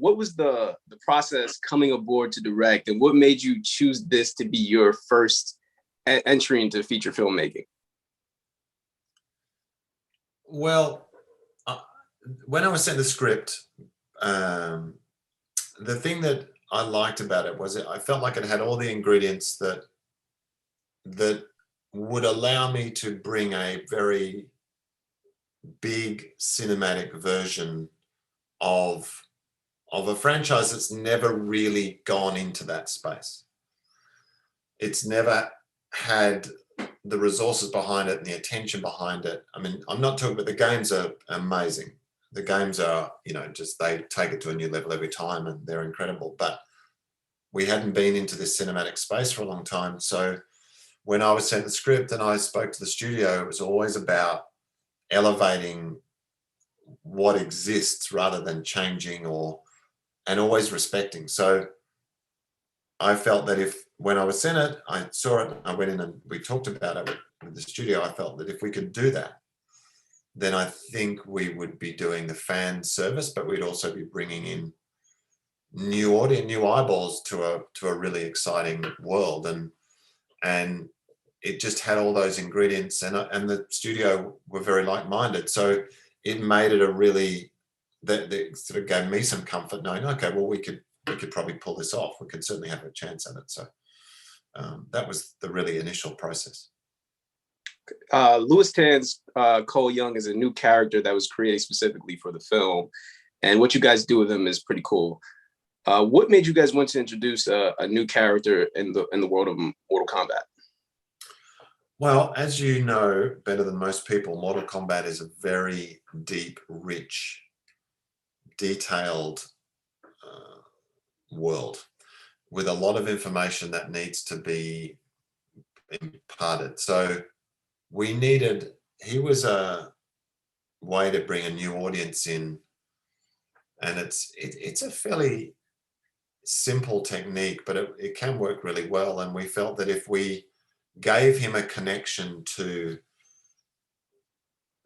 what was the process coming aboard to direct, and what made you choose this to be your first entry into feature filmmaking? Well, when I was sent the script, the thing that I liked about it was I felt like it had all the ingredients that would allow me to bring a very big cinematic version of a franchise that's never really gone into that space. It's never had the resources behind it and the attention behind it. I mean, I'm not talking, but the games are amazing. The games are, just they take it to a new level every time and they're incredible. But we hadn't been into this cinematic space for a long time. So when I was sent the script and I spoke to the studio, it was always about elevating what exists rather than changing and always respecting. So I felt that when I was sent it, I saw it, I went in and we talked about it with the studio. I felt that if we could do that, then I think we would be doing the fan service, but we'd also be bringing in new audience, new eyeballs to a really exciting world. And it just had all those ingredients, and the studio were very like-minded. So it made it that sort of gave me some comfort knowing, okay, well, we could probably pull this off. We could certainly have a chance at it. So that was the really initial process. Louis Tan's Cole Young is a new character that was created specifically for the film, and what you guys do with him is pretty cool. What made you guys want to introduce a new character in the world of Mortal Kombat? Well, as you know better than most people, Mortal Kombat is a very deep, rich, detailed world with a lot of information that needs to be imparted. So he was a way to bring a new audience in, and it's a fairly simple technique, but it can work really well. And we felt that if we gave him a connection to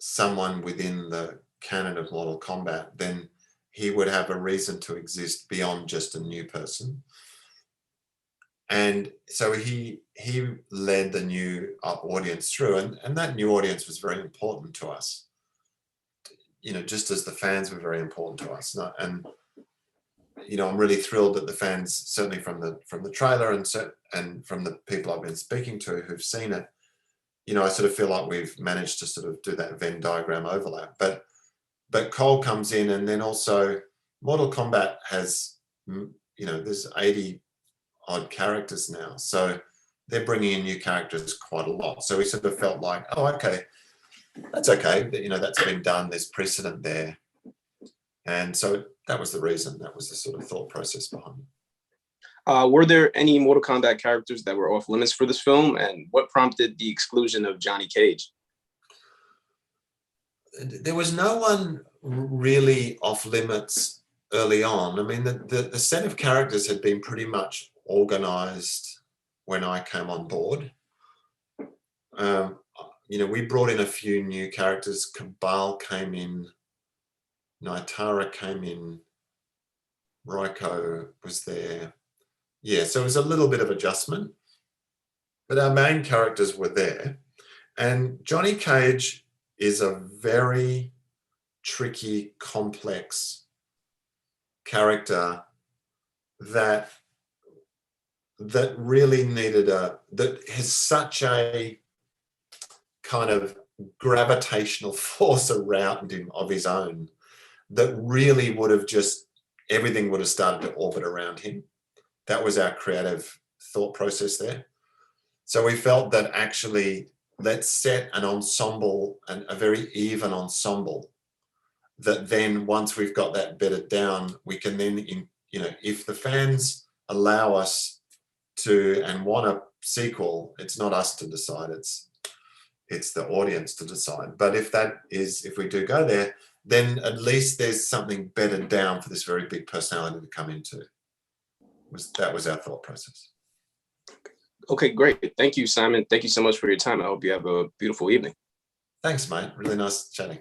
someone within the canon of Mortal Kombat, then he would have a reason to exist beyond just a new person. And so he led the new audience through, and that new audience was very important to us, just as the fans were very important to us. And I'm really thrilled that the fans, certainly from the trailer and from the people I've been speaking to who've seen it, I sort of feel like we've managed to sort of do that Venn diagram overlap. But Cole comes in, and then also Mortal Kombat has, there's 80 odd characters now. So they're bringing in new characters quite a lot. So we sort of felt like, oh, okay, that's okay. That's been done. There's precedent there. And so that was the reason. That was the sort of thought process behind it. Were there any Mortal Kombat characters that were off limits for this film, and what prompted the exclusion of Johnny Cage? There was no one really off limits early on. I mean, the set of characters had been pretty much organized when I came on board. We brought in a few new characters. Cabal came in, Naitara came in, Raiko was there. Yeah, so it was a little bit of adjustment, but our main characters were there. And Johnny Cage is a very tricky, complex character that really needed that has such a kind of gravitational force around him of his own that really would have everything would have started to orbit around him. That was our creative thought process there. So we felt that actually let's set an ensemble, a very even ensemble, that then once we've got that bedded down, we can then, if the fans allow us to and want a sequel, it's not us to decide, it's the audience to decide. But if we do go there, then at least there's something bedded down for this very big personality to come into. That was our thought process. Okay, great. Thank you, Simon. Thank you so much for your time. I hope you have a beautiful evening. Thanks, mate. Really nice chatting.